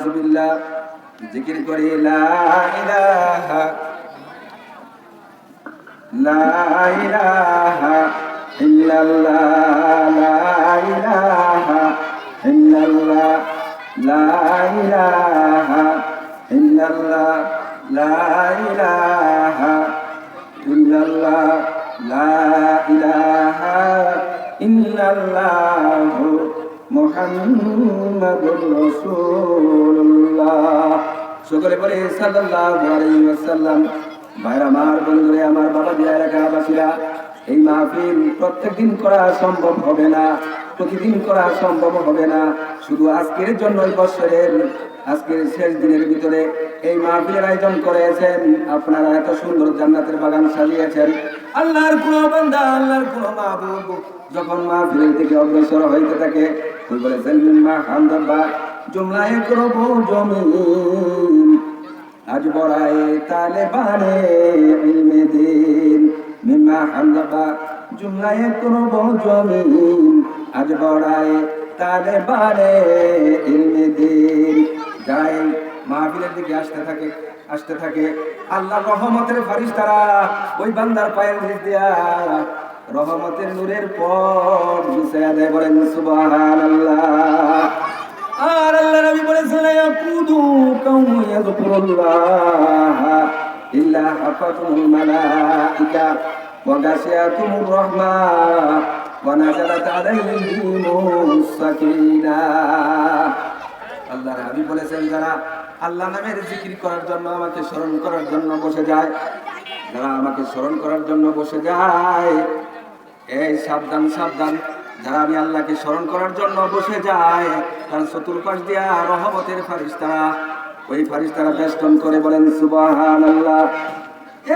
নাউজুবিল্লাহ জিকির করি লা ইলাহা ইল্লাল্লাহ লা ইলাহা ইল্লাল্লাহ লা ইলাহা ইল্লাল্লাহ লা ইলাহা ইল্লাল্লাহ লা ইলাহা ইল্লাল্লাহ মুহাম্মাদুর রাসূলুল্লাহ। সকলে বলে সাল্লাল্লাহু আলাইহি ওয়াসাল্লাম। ভাইরা আমার, বন্ধুরে আমার, বাবা দিয়া এলাকাবাসীরা, এই মাহফিল প্রত্যেকদিন করা সম্ভব হবে না, প্রতিদিন করা সম্ভব হবে না। শুধু আজকের জন্যই বছরের আজকের শেষ দিনের ভিতরে এই মাহফিলের আয়োজন করেছেন। আপনারা এত সুন্দর জান্নাতের বাগান সাজিয়েছেন। আল্লাহর কোন বান্দা, আল্লাহর কোন মাহবুব যখন মাহফিলের দিকে অগ্রসর হইতে থাকে, ওই বলেছেন মিম্মা হামদাবা জুমলায়ে করব জমিন আজ বড়ায়ে তালেবানে ইলমে দিন। মিম্মা হামদাবা জুমলায়ে করব জমিন আজ বড়ায়ে তালেবানে ইলমে দিন। যাই মাহফিলের দিকে আসতে থাকে আল্লাহ রহমতের ফারিস্তারা ওই বান্দার পায়ের নিচ দিয়া রহমতের নূরের পথ বিছায়া দেয়। বলেন সুবহানাল্লাহ। আর আল্লাহ নবী বলেছেন ইয়াকুদু কাউমু ইয়াযকুরুল্লাহ ইল্লা হাফাতুল মালাইকা ওয়া গাশিয়াতুর রাহমাহ ওয়া নাযালাত আলাইহিমুস সাকিনাহ। আল্লাহ নবী বলেছেন, যারা আল্লাহ নামের জিকির করার জন্য, আমাকে স্মরণ করার জন্য বসে যায়, যারা আমাকে স্মরণ করার জন্য বসে যায়, এই সাবধান সাবধান, যারা আমি আল্লাহকে স্মরণ করার জন্য বসে যায়, তার চতুর্পাশ দিয়া রহমতের ফারিস্তারা, ওই ফারিস্তারা বেষ্টন করে। বলেন সুবহানাল্লাহ।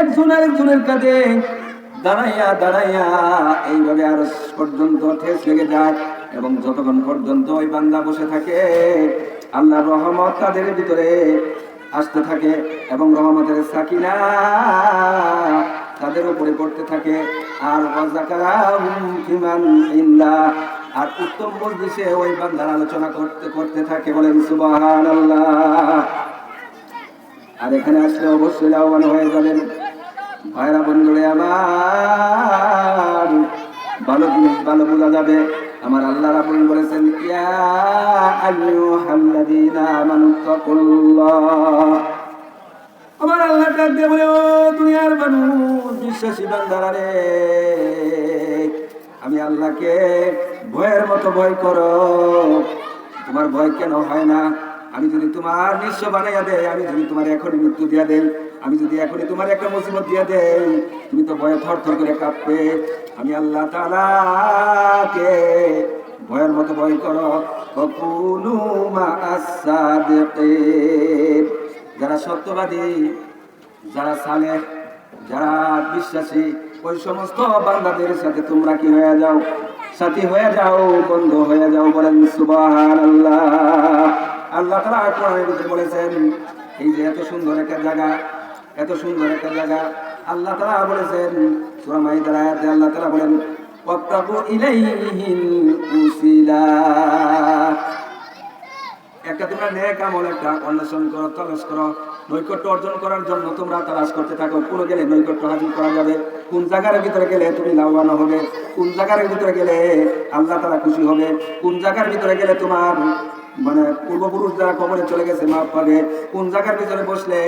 একজনের কাঁধে দাঁড়াইয়া দাঁড়াইয়া এইভাবে আর পর্যন্ত ঠেস লেগে যায়, এবং যতক্ষণ পর্যন্ত ওই বান্দা বসে থাকে আল্লাহর রহমত তাদের ভিতরে আসতে থাকে, এবং রহমতের সাকিনা তাদের উপরে পড়তে থাকে। আর আর উত্তম মজলিসে ওই বান্দার আলোচনা করতে থাকে। বলেন সুবহানাল্লাহ। আর এখানে আসলে অবশ্যই লাভবান হয়ে যাবেন। ভাইরা বন্ধুরে আমার, ভালো জিনিস ভালো বোঝা যাবে। আমার আল্লাহ রাব্বুল বলেছেন, ইয়া আইয়ুহাল্লাযীনা আমানু তাকুল্লাহ। আমার আল্লাহ ডাক দিয়ে বলে, ও দুনিয়ার মানুষ, বিশ্বাসী বান্দারা রে, আমি আল্লাহকে ভয়ের মতো ভয় করো। তোমার ভয় কেন হয় না? আমি যদি তোমার নিঃস্ব বানাইয়া দেই, আমি যদি তোমার এখনই মৃত্যু দিয়া দেই, আমি যদি এখনই তোমার একটা মুসিবত দিয়া দেই, তুমি তো ভয়ে থরথর করে কাঁপবে। আমি আল্লাহ তাআলাকে ভয়ের মতো ভয় করো। ওয়াকুনু মা'আস সাদিকিন। যারা সত্যবাদী, যারা সালেহ, যারা বিশ্বাসী, ওই সমস্ত বান্দাদের সাথে তোমরা কি হয়ে যাও? সাথী হয়ে যাও, বন্ধু হয়ে যাও। বলেন সুবহানাল্লাহ। আল্লাহ তাআলা কোরআনের ভিতরে বলেছেন, এই যে এত সুন্দর একটা জায়গা, এত সুন্দর একটা জায়গা, আল্লাহ তাআলা বলেছেন সূরা মাইদার আয়াতে আল্লাহ তাআলা বলেন, ওয়াত্তাকু ইলাইহিল উসিলা। একটা তোমরা নেক আমল একটা অন্বেষণ করো, তালাশ করো, নৈকট্য অর্জন করার জন্য তোমরা তালাশ করতে থাকো। কোন গেলে নৈকট্য হাসিল করা যাবে, কোন জায়গার ভিতরে গেলে তুমি লাভবান হবে, কোন জায়গার ভিতরে গেলে আল্লাহ তাআলা খুশি হবে, কোন জায়গার ভিতরে গেলে তোমার পূর্বপুরুষ যারা কবরে চলে গেছে মাফ পাবে, কোন জায়গার ভিতরে বসলে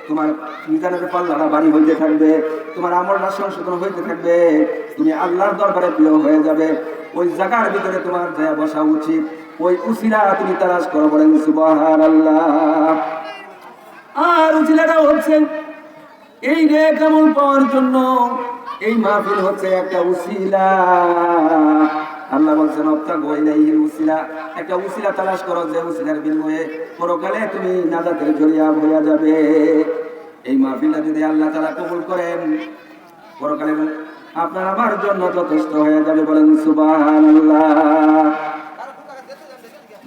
তোমার মিজানের পাল্লাটা বাড়ি হইতে থাকবে, তোমার আমলটা সংশোধন হইতে থাকবে, তুমি আল্লাহর দরবারে প্রিয় হয়ে যাবে, ওই জায়গার ভিতরে তোমার যা বসা উচিত, ওই উসিলা তুমি তালাশ করো। বলেন সুবহানাল্লাহ। আর উসিলাটা হচ্ছে এই নেক আমল পাওয়ার জন্য এই মাহফিল হচ্ছে একটা উসিলা। আল্লাহ বলছেন, ওয়াত্তাকু ইলাইহিল উসিলা। একটা উসিলা তালাশ করো, যে উসিলার বিনিময়ে পরকালে তুমি নাজাতের জরিয়া হয়ে যাবে। এই মাহফিলটা যদি আল্লাহ তাআলা কবুল করেন, পরকালে আপনার আমার জন্য যথেষ্ট হয়ে যাবে। বলেন সুবহানাল্লাহ।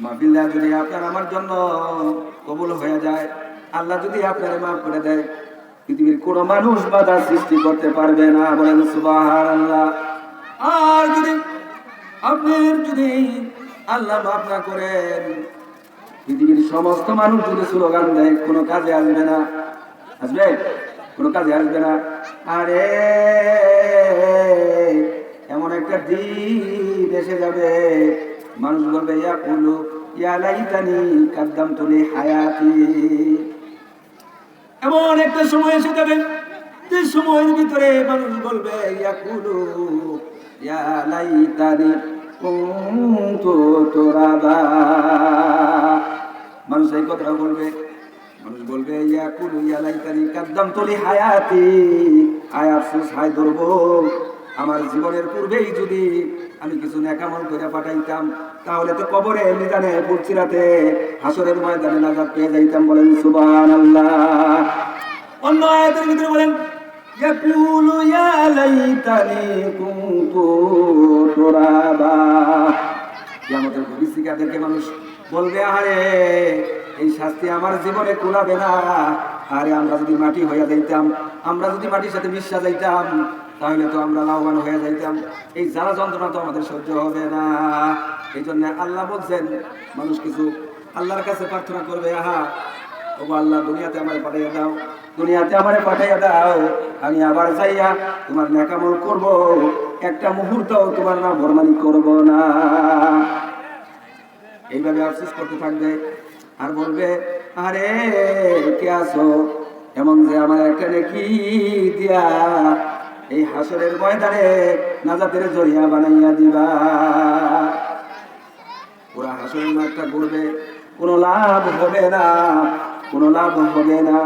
মাহফিলটা যদি আপনার আমার জন্য কবুল হয়ে যায়, আল্লাহ যদি আপনারে মাফ করে দেয়, পৃথিবীর কোনো মানুষ বাধা সৃষ্টি করতে পারবে না। বলেন সুবহানাল্লাহ। আর যদি আপনার যদি আল্লাহ মাফ না করেন, পৃথিবীর সমস্ত মানুষ যদি স্লোগান দেয় কোনো কাজে আসবে না। আসবে? কোনো কাজে আসবে না। আরে এমন একটা দিন এসে যাবে, মানুষ বলবে ইয়াকুলু ইয়া লাইতানি কাদ্দামতু লি হায়াতি। এমন একটা সময় এসে যাবে যে সময়ের ভিতরে মানুষ বলবে ইয়াকুলু ইয়া লাইতানি কুনতু তুরাবা। মানুষ এই কথা বলবে, মানুষ বলবে ইয়াকুলু ইয়া লাইতানি কাদ্দামতু লি হায়াতি। আয় আফসোস, হায় দুর্ভোগ, আমার জীবনের পূর্বেই যদি আমি কিছু নেকামল করে পাঠাইতাম, তাহলে তো কবরে মিজানে পুলসিরাতে হাসরের ময়দানে নাজাত পেয়ে যাইতাম। বলেন সুবহানাল্লাহ। অন্য আয়াতের ভিতরে বলেন ইয়াকুলু ইয়া লাইতানি কুনতু তুরাবা। কিয়ামতের ভবিষ্যৎকে মানুষ বলবে আরে এই শাস্তি আমার জীবনে কুলাবে না। আরে আমরা যদি মাটি হইয়া যাইতাম, আমরা যদি মাটির সাথে মিশা যাইতাম, তাহলে তো আমরা লাভবান হয়ে যাইতাম। এই জ্বালা যন্ত্রণা তো আমাদের সহ্য হবে না। এই জন্য আল্লাহ বলছেন মানুষ কিছু আল্লাহর কাছে প্রার্থনা করবে, আহা ও আল্লাহ দুনিয়াতে আমারে পাঠাইয়া দাও, দুনিয়াতে আমারে পাঠাইয়া দাও, আমি আবার যাইয়া তোমার নেকামল করব, একটা মুহূর্ত তোমার না ভরমানি করব না। এইভাবে আফসোস করতে থাকবে আর বলবে আরে কে আছো এমন যে আমার একটা নেকি দিয়া এই হাসরের ময়দানে নাজাতের জরিয়া বানাইয়া দিবা। পুরা হাসরের মাঠটা ঘুরবে, কোনো লাভ হবে না, কোনো লাভ হবে না।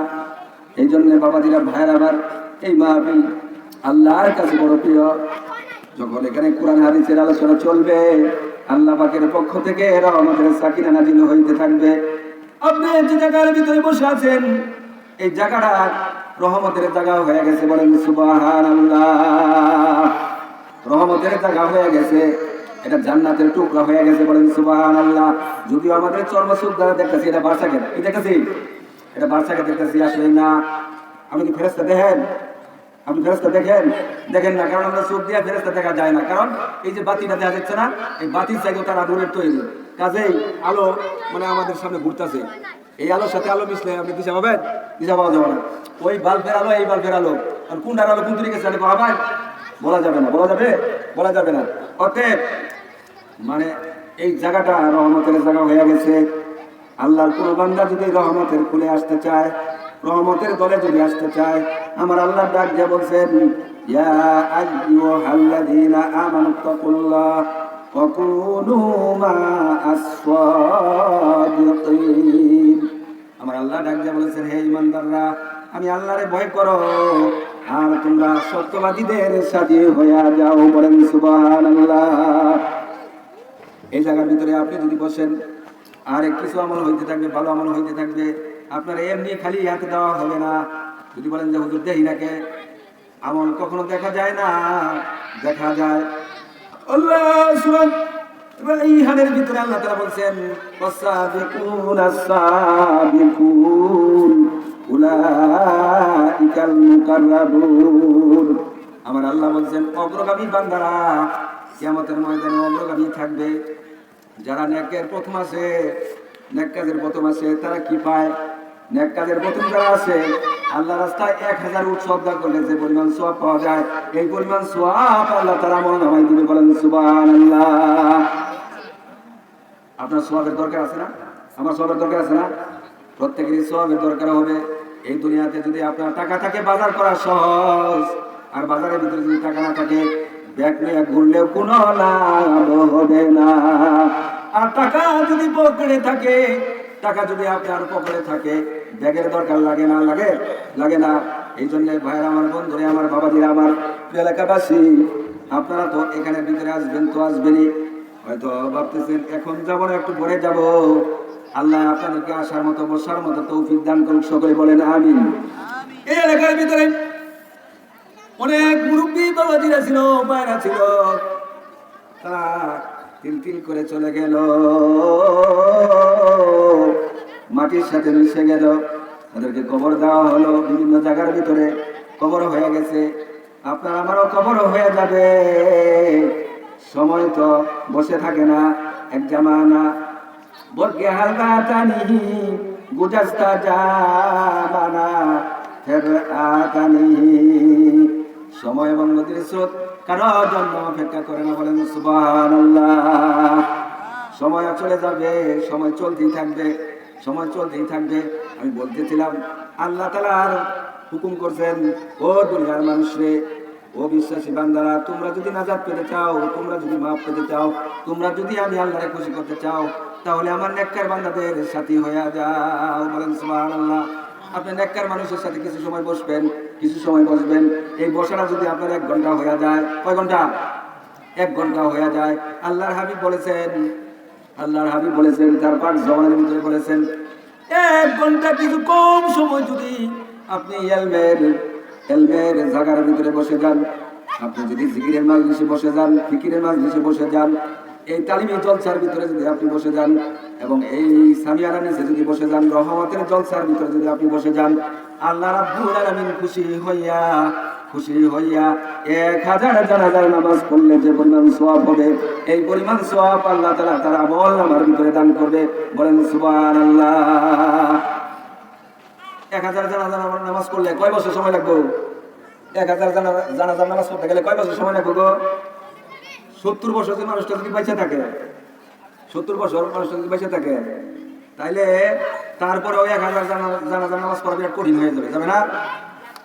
এই জন্য বাবাজিরা ভাইয়ের আমার এই মাহফিল আল্লাহর কাছে বড় প্রিয়। যখন এখানে কোরআন হাদিসের আলোচনা চলবে, আল্লাহ পাকের পক্ষ থেকে রহমতের সাকিনা নাজিল হইতে থাকবে। আপনি যে জায়গার ভিতরে বসে আছেন, এই জায়গাটা রহমতের জায়গা হয়ে গেছে। বলেন সুবহানাল্লাহ। রহমতের জায়গা হয়ে গেছে, এটা জান্নাতের টুকরা হয়ে গেছে। বলেন সুবহানাল্লাহ। যদিও আমাদের চর্মসুখ দ্বারা দেখতেছি এটা বার্সাকে, কি দেখতেছি? এটা বার্সাকে দেখতেছি, আসলে না। আপনি কি ফেরেশতা দেখেন? আপনি ফেরেশতা দেখেন? দেখেন না, কারণ আমরা চোখ দিয়ে ফেরেশতা দেখা যায় না। কারণ এই যে বাতিটা দেখা যাচ্ছে না, এই বাতির চাইতেও তারা দূরের তৈরি। কাজেই আলো মানে আমাদের সামনে ঘুরতেছে, এই আলোর সাথে আলো মিশলে আপনি দিশা পাবেন? দিশা পাওয়া যাবে না। ওই বাল্বের আলো এই বাল্বের আলো, আর কোনটার আলো কোন দিকে গেছে পাওয়া যায়? বলা যাবে না। বলা যাবে? বলা যাবে না। অতএব মানে এই জায়গাটা রহমতের জায়গা হয়ে গেছে। আল্লাহর কোন বান্দা যদি রহমতের খুলে আসতে চায়, রহমতের দলে যদি আসতে চায়, আমার আল্লাহ ডাক দিয়ে বলছেন ইয়া আইয়ুহাল্লাযীনা আমানুত্তাকুল্লাহ ওয়া কুনু মা'আস সাদিকিন। আমার আল্লাহ ডাক দিয়ে বলেছেন হে ঈমানদাররা, আমি আল্লাহরে ভয় করো আর তোমরা সত্যবাদীদের সাথে হয়ে যাও। বলেন সুবহানাল্লাহ। এই জায়গার ভিতরে আপনি যদি বসেন আর কিছু আমল হইতে থাকবে, ভালো আমল হইতে থাকবে, আপনার এমনি খালি হাতে দেওয়া হবে না। যদি বলেন যে হুজুর দেই নাকে, আমল কখনো দেখা যায় না, দেখা যায়। আল্লাহ সুবহান এই হাদের ভিতরে আল্লাহ তাআলা বলছেন ওয়াসাবিকুনাস সাবিকুন উলাইকাল মুকাররাবুন। আমার আল্লাহ বলছেন অগ্রগামী বান্দারা কিয়ামতের ময়দানে অগ্রগামী থাকবে। যারা নেকের প্রথম আছে, নেক কাজের প্রথম আছে, তারা কি পায়? নেক কাজের প্রথম যারা আছে, আল্লাহ রাস্তায় 1000 উট সদকা করলে যে পরিমাণ সওয়াব পাওয়া যায়, এই পরিমাণ সওয়াব আল্লাহ তাআলা আমলনামায় দিবে। বলেন সুবহানাল্লাহ। আপনার সওয়াবের দরকার আছে না? আমার সওয়াবের দরকার আছে না? প্রত্যেকেরই সওয়াবের দরকার হবে। এই দুনিয়াতে যদি আপনার টাকা থাকে, বাজার করা সহজ। আর বাজারের ভিতরে যদি টাকা না থাকে, ব্যাগ নিয়ে ঘুরলেও কোনো লাভ হবে না। আর টাকা যদি পকেটে থাকে, টাকা যদি আপনার পকেটে থাকে, ব্যাগের দরকার লাগে না? লাগে? লাগে না। এই জন্য ভাইয়ের আমার, বন্ধুরে আমার, বাবাজিরা আমার, এলাকাবাসী, আপনারা তো এখানে ভিতরে আসবেন তো আসবেনই। হয়তো ভাবতেছেন এখন যাবো না, একটু পরে যাব। আল্লাহ আপনাদেরকে আসার মতো বসার মতো তৌফিক দান করুন। সকলে বলেন আমিন। এই এলাকার ভিতরে অনেক মুরব্বী বাবাজিরা ছিল, মায়েরা ছিল, তারা তিল তিল করে চলে গেল, মাটির সাথে মিশে গেল। তাদেরকে কবর দেওয়া হলো, বিভিন্ন জায়গার ভিতরে কবর হয়ে গেছে। আপনার আমারও কবর হয়ে যাবে। সময় তো বসে থাকে না। এক জামানা বলকে হালকা টানি গুজাস্তা জামানা ফের আতানি। সময় এবং নদীর স্রোত কারোর জন্য অপেক্ষা করে না, বলেন সুবহানাল্লাহ। সময় চলে যাবে, সময় চলতেই থাকবে, সময় চলতেই থাকবে। আমি বলতেছিলাম আল্লাহ তাআলার হুকুম করছেন, ও দুনিয়ার মানুষরে, ও বিশ্বাসী বান্দারা, তোমরা যদি নাজাত পেতে চাও, তোমরা যদি মাফ পেতে চাও, তোমরা যদি আমি আল্লাহরে খুশি করতে চাও, তাহলে আমার নেককার বান্দাদের সাথী হয়ে যাও, বলেন সুবহানাল্লাহ। আপনি নেককার মানুষের সাথে কিছু সময় বসবেন, কিছু সময় বসবেন। এই বসাটা যদি আপনার 1 ঘন্টা হয়ে যায়, কয় ঘন্টা? 1 ঘন্টা হয়ে যায়। আল্লাহর হাবিব বলেছেন, আল্লাহর হাবিব বলেছেন, তার পাক জবানের ভিতরে বলেছেন, 1 ঘন্টা কিছু কম সময় যদি আপনি এলমের জায়গার ভিতরে বসে যান, আপনি যদি জিকিরের মাজলিসে বসে যান, ফিকিরের মাজলিসে বসে যান, এই তালিমি জলসার ভিতরে যদি আপনি বসে যান, এবং এই সামিয়ানা নিচে যদি বসে যান, রহমতের জলসার ভিতরে যদি আপনি বসে যান, আল্লাহ রাব্বুল আলামিন খুশি হইয়া 1000 জানাজার নামাজ পড়লে যে পরিমাণ সওয়াব হবে, এই পরিমাণ সওয়াব আল্লাহ তাআলা তার আমলনামার ভিতরে দান করবে, বলেন সুবহানাল্লাহ। 1000 জানাজার নামাজ পড়লে কয় বছর সময় লাগবে? 1000 জানাজার নামাজ পড়তে গেলে কয় বছর সময় লাগবে গো? 70 বছর যদি মানুষটা যদি বেঁচে থাকে, 70 বছর মানুষটা যদি বেঁচে থাকে, তাইলে তারপরে ওই 1000 জানাজার নামাজ পড়া বিরাট কঠিন হয়ে যাবে, যাবে না?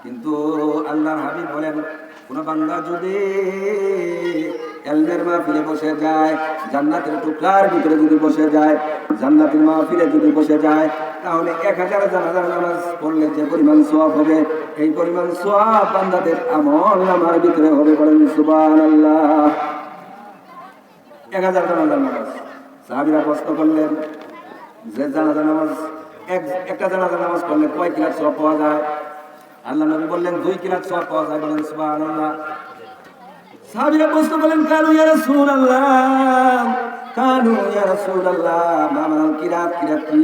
কিন্তু আল্লাহর হাবিব বলেন, কোন বান্দা যদি এলমের মাহফিলে বসে যায়, জান্নাতের টুকরার ভিতরে যদি বসে যায়, জান্নাতের মাহফিলে যদি বসে যায়, তাহলে 1000 জানাজার নামাজ পড়লে যে পরিমাণ সওয়াব হবে, এই পরিমাণ সওয়াব বান্দাদের আমলনামার ভিতরে হবে, বলেন সুবহানাল্লাহ। 1000 জানাজার নামাজ। সাহাবীরা প্রশ্ন করলেন যে জানাজার নামাজ, একটা জানাজার নামাজ পড়লে কয় কিরাত সওয়াব পাওয়া যায়? আল্লাহ নবী বললেন 2 কিরাত সওয়াব পাওয়া যায়, বলেন সুবহানাল্লাহ। সাহাবীরা প্রশ্ন করলেন, কানু ইয়া রাসূলুল্লাহ, কানু ইয়া রাসূলুল্লাহ, মা মানাল কিরাত, কিরাত কি?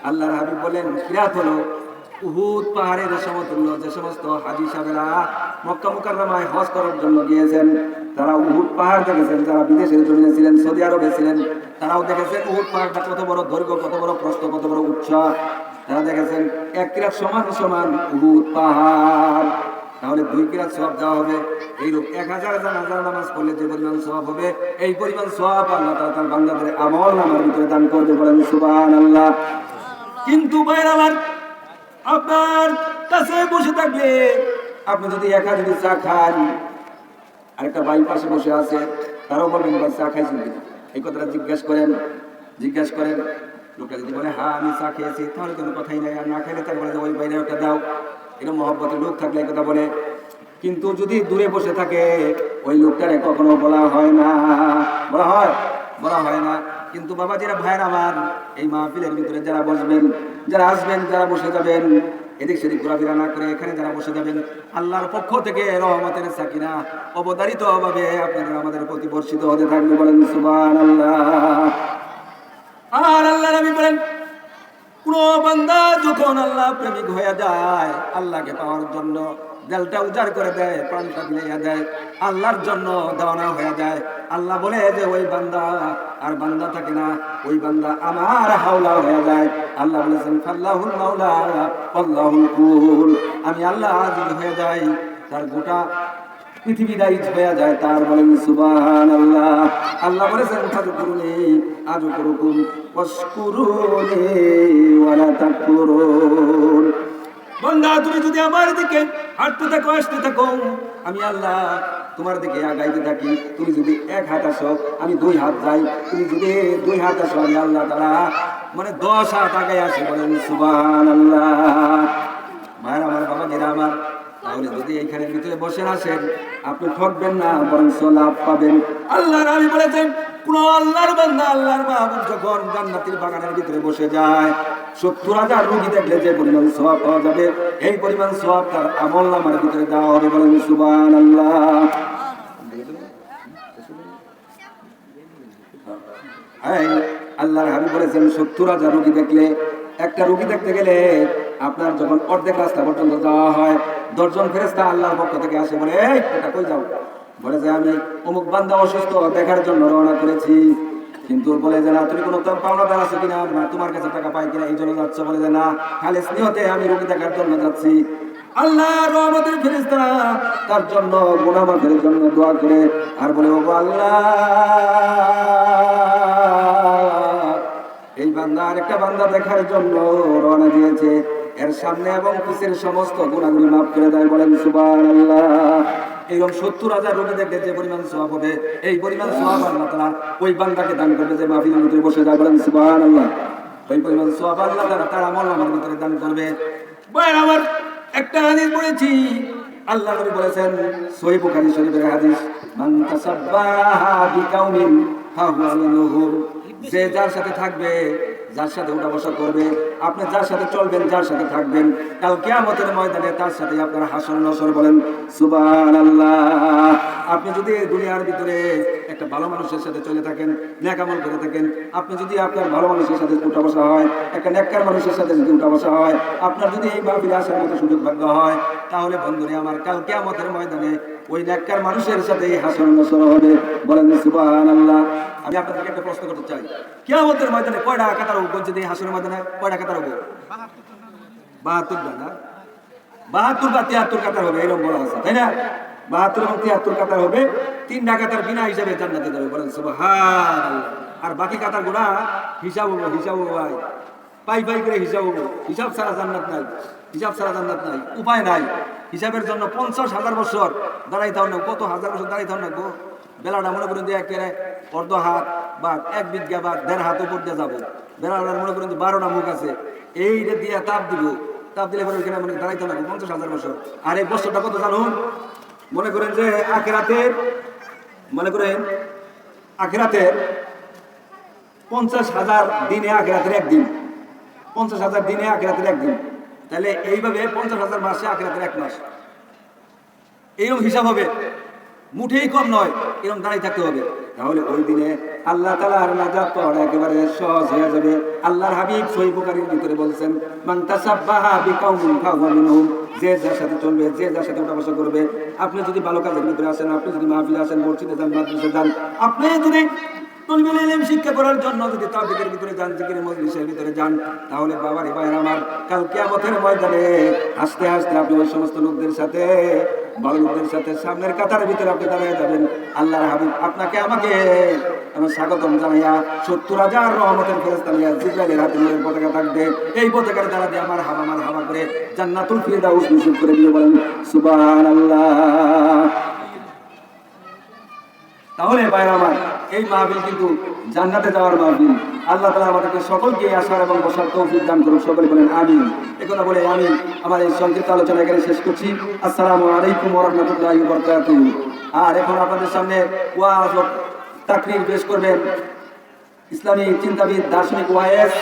আল্লাহর হাবিব বলেন, কিরাত হলো উহুদ পাহাড়ের সমতুল্য। যে সমস্ত হাজী সাহেবেরা মক্কা মুকাররমায় হজ করার জন্য গিয়েছেন, তারা উহুদ পাহাড় দেখেছেন। যারা বিদেশের জমিনে ছিলেন, সৌদি আরবে ছিলেন, তারাও দেখেছেন উহুদ পাহাড়টা কত বড় দৈর্ঘ্য, কত বড় প্রস্থ, কত বড় উচ্চতা। তারা দেখেছেন 1 কিরাত সমান সমান উহুদ পাহাড়। তাহলে 2 কিরাত সওয়াব দেওয়া হবে। এইরূপ 1000 জানাজার নামাজ পড়লে যে পরিমাণ সওয়াব হবে, এই পরিমাণ সওয়াব আল্লাহ তাআলা তার বান্দাদের আমলনামার ভিতরে দান করবে, বলেন সুবহানাল্লাহ। কিন্তু ভাইরা আমার, আপনার কাছে বসে থাকলে, আপনি যদি একা যদি চা খান, আরেকটা ভাই পাশে বসে আছে, তারাও বলবেন ভাই চা খাইছেন কিনা, এই কথাটা জিজ্ঞেস করেন। লোকটা যদি বলে হ্যাঁ আমি চা খেয়েছি, তাহলে কোনো কথাই নাই। আর না খাইলে তার বলে যে ওই বাইরে ওটা দাও, এরকম মহব্বতের লোক থাকলে এই কথা বলে। কিন্তু যদি দূরে বসে থাকে, ওই লোকটারে কখনো বলা হয় না, বলা হয় না। কিন্তু বাবাজিরা, ভাইয়ের আমার, এই মাহফিলের ভিতরে যারা বসবেন, যারা আসবেন, যারা বসে যাবেন, এদিক সেদিক ঘোরাফেরা না করে এখানে যারা বসে যাবেন, আল্লাহর পক্ষ থেকে রহমতের সাকিনা অবধারিত ভাবে আপনাদের আমাদের প্রতি বর্ষিত হতে থাকবে, বলেন সুবহানাল্লাহ। আর আল্লাহ নবী বলেন, কোন বান্দা যখন আল্লাহ প্রেমিক হয়ে যায়, আল্লাহকে পাওয়ার জন্য দিলটা উজাড় করে দেয়, প্রাণটা মিলাইয়া দেয়, আল্লাহর জন্য দেওয়ানা হয়ে যায়, আল্লাহ বলে যে ওই বান্দা আর বান্দা থাকে না, ওই বান্দা আমার হাওলা হয়ে যায়। আল্লাহ বলেছেন, ফাল্লাহুল মাওলা আল্লাহুল কুল। আমি আল্লাহ যদি হয়ে যাই, তার গোটা পৃথিবী দায়িত্ব হয়ে যায় তার, বলেন সুবহানাল্লাহ। আল্লাহ বলেছেন, ফাযকুরুনি আযকুরুকুম ওয়াশকুরুনি ওয়ালা তাকফুরুন। বান্দা, তুমি যদি আমার দিকে হাঁটতে থাকো, আসতে থাকো, আমি আল্লাহ তোমার দিকে আগাইতে থাকি। তুমি যদি 1 হাত আসো, আমি 2 হাত যাই। তুমি যদি 2 হাত আসো, আমি আল্লাহ তাআলা 10 হাত আগাই আসি, বলেন সুবহানাল্লাহ। ভাইরা আমার, বাবাজিরা আমার, তাহলে যদি এইখানে ভিতরে বসে আসেন, আপনি ঠকবেন না, বরং লাভ পাবেন। আল্লাহর নবী বলেছেন, কোন আল্লাহর বান্দা, আল্লাহর মাহবুব যখন জান্নাতের বাগানের ভিতরে বসে যায়, 70,000 রোগী দেখলে যে পরিমাণ সওয়াব পাওয়া যাবে, এই পরিমাণ সওয়াব তার আমলনামার ভিতরে দেওয়া হবে, বলেন সুবহানাল্লাহ। আল্লাহর হাবিব বলেছেন, 70,000 রোগী দেখলে, একটা রোগী দেখতে গেলে আপনার যখন অর্ধেক রাস্তা পর্যন্ত যাওয়া হয়, 10 জন ফেরেশতা আল্লাহর পক্ষ থেকে আসে, বলে এটা কই যাও? বলে যে আমি অমুক বান্দা অসুস্থ, দেখার জন্য রওনা করেছি। কিন্তু বলে যে না, তুমি কোনো পাওনাদার আছে কিনা, তোমার কাছে টাকা পাই কিনা, এই জন্য যাচ্ছ। বলে যে না, খালি স্নেহতে আমি রোগী দেখার জন্য যাচ্ছি। আল্লাহ রহমতের ফেরেশতারা তার জন্য গুনাহ মাফের জন্য দোয়া করে আর বলে, ওগো আল্লাহ, এই বান্দা আরেকটা বান্দা দেখার জন্য রওনা দিয়েছে, এর সামনে এবং পিছের সমস্ত গুনাহগুলি মাফ করে দেয়। বলেন সুবহানাল্লাহ। এরকম 70,000 রোগী দেখে যে পরিমাণ সওয়াব হবে, এই পরিমাণ সওয়াব আল্লাহ তাআলা ওই বান্দাকে দান করবে যে মাহফিলের ভিতরে বসে যায়। বলেন সুবহানাল্লাহ। ওই পরিমাণ সওয়াব আল্লাহ তাআলা আমলের ভিতরে দান করবে। ভাই আমার, একটা হাদিস পড়েছি, আল্লাহ নবী বলেছেন, সহিহ বুখারী শরীফের হাদিস, মান তাসাব্বাহা বিকাউমিন ফাহুয়া মিনহুম। যে যার সাথে থাকবে, যার সাথে উঠা বসা করবে, আপনি যার সাথে চলবেন, যার সাথে থাকবেন, কাল কিয়ামতের ময়দানে তার সাথে আপনার হাসর নসর। বলেন সুবহানাল্লাহ। আপনি যদি দুনিয়ার ভিতরে একটা ভালো মানুষের সাথে চলে থাকেন, নেক আমল করে থাকেন, আপনি যদি আপনার ভালো মানুষের সাথে উঠা বসা হয়, একটা নেককার মানুষের সাথে যদি উঠা বসা হয়, আপনার যদি এই মাহফিলে আসার মতো সুযোগ ভাগ্য হয়, তাহলে বন্ধুরে আমার, কাল কিয়ামতের ময়দানে ওই নেককার মানুষের সাথে হাসর নসর হবে। বলেন সুবহানাল্লাহ। আমি আপনাদেরকে একটা প্রশ্ন করতে চাই, কিয়ামতের ময়দানে কয়টা কাতার হবে? বলছে যে হাসরের ময়দানে কয়টা কাতার হবে? 72টা না, 72 বা 73 কাতার হবে, এরকম বলা আছে, তাই না? 72 এবং 73 কাতার হবে। 3টা কাতার বিনা হিসাবে জান্নাতে যাবে। বলেন সুবহানাল্লাহ। আর বাকি কাতার গুলা হিসাব হবে, হিসাব হবে ভাই, পাই পাই করে হিসাব হবে। হিসাব ছাড়া জান্নাত নাই, হিসাব ছাড়া জান্নাত নাই, উপায় নাই। হিসাবের জন্য 50,000 বছর দাঁড়াইতে হবে। কত হাজার বছর দাঁড়াইতে হবে? বেলাটা মনে করেন যে একেবারে অর্ধ হাত বা 1 বিঘা বা 1.5 হাত উপর দিয়ে যাবো। বেলাটার মনে করেন যে 12টা মুখ আছে, এইটা দিয়ে তাপ দিব, তাপ দিলে পরে ওইখানে মনে দাঁড়াইতে হবে 50,000 বছর। আর এই বছরটা কত জানুন? মনে করেন যে আখিরাতের, মনে করেন আখিরাতের 50,000 দিনে আখিরাতের একদিন, 50,000 দিনে আখিরাতের একদিন। তাহলে এইভাবে 50,000 মাসে আখিরাতের 1 মাস, এইরকম হিসাব হবে। মুঠেই কম নয়, এরকম দাঁড়িয়ে থাকতে হবে। তাহলে ওই দিনে আল্লাহ তাআলার নাজাত পাওয়া একেবারে সহজ হয়ে যাবে। আল্লাহর হাবিব সহিহ বুখারীর ভিতরে বলেছেন, মান তাসাব্বাহা বিকাউমিন ফাহুয়া মিনহুম। যে যার সাথে চলবে, যে যার সাথে উঠা বসা করবে, আপনি যদি ভালো কাজের ভিতরে আসেন, আপনি যদি মাহফিলে আসেন, মসজিদে যান, মাদ্রাসায় যান, আপনি যদি তলবিল ইলম শিক্ষা করার জন্য যদি তাওহীদের ভিতরে যান, জিকিরের মজলিসের ভিতরে যান, তাহলে বাবারে ভাইরা আমার, কাল কিয়ামতের ময়দানে হাসতে হাসতে আপনি ওই সমস্ত লোকদের সাথে, ভালো লোকদের সাথে সামনের কাতারের ভিতরে আপনি দাঁড়িয়ে যাবেন। আল্লাহর হাবিব আপনাকে আমাকে আমার স্বাগতম জানাইয়া 70,000 রহমতের ফেরেশতা নিয়ে জিবরাইলের হাতে নূরের পতাকা থাকবে, এই পতাকার দ্বারা দিয়ে আমার হাওয়া করে জান্নাতুল ফিরদাউস নসিব করে দিয়ে। বলেন সুবহানাল্লাহ। তাহলে ভাইরা আমার, এই মাহফিল কিন্তু জান্নাতে যাওয়ার মাহফিল। আল্লাহ তাআলা আমাদেরকে সকলকে আসার এবং বসার তৌফিক দান করুন। সকলে বলেন আমিন। একথা বলে আমি আমার এই সংক্ষিপ্ত আলোচনা এখানে শেষ করছি। আসসালামু আলাইকুম ওয়া রাহমাতুল্লাহি ওয়া বারাকাতুহু। আর এখন আপনাদের সামনে ওয়াজ ও তাকরীর পেশ করবেন ইসলামী চিন্তাবিদ দার্শনিক ওয়াইস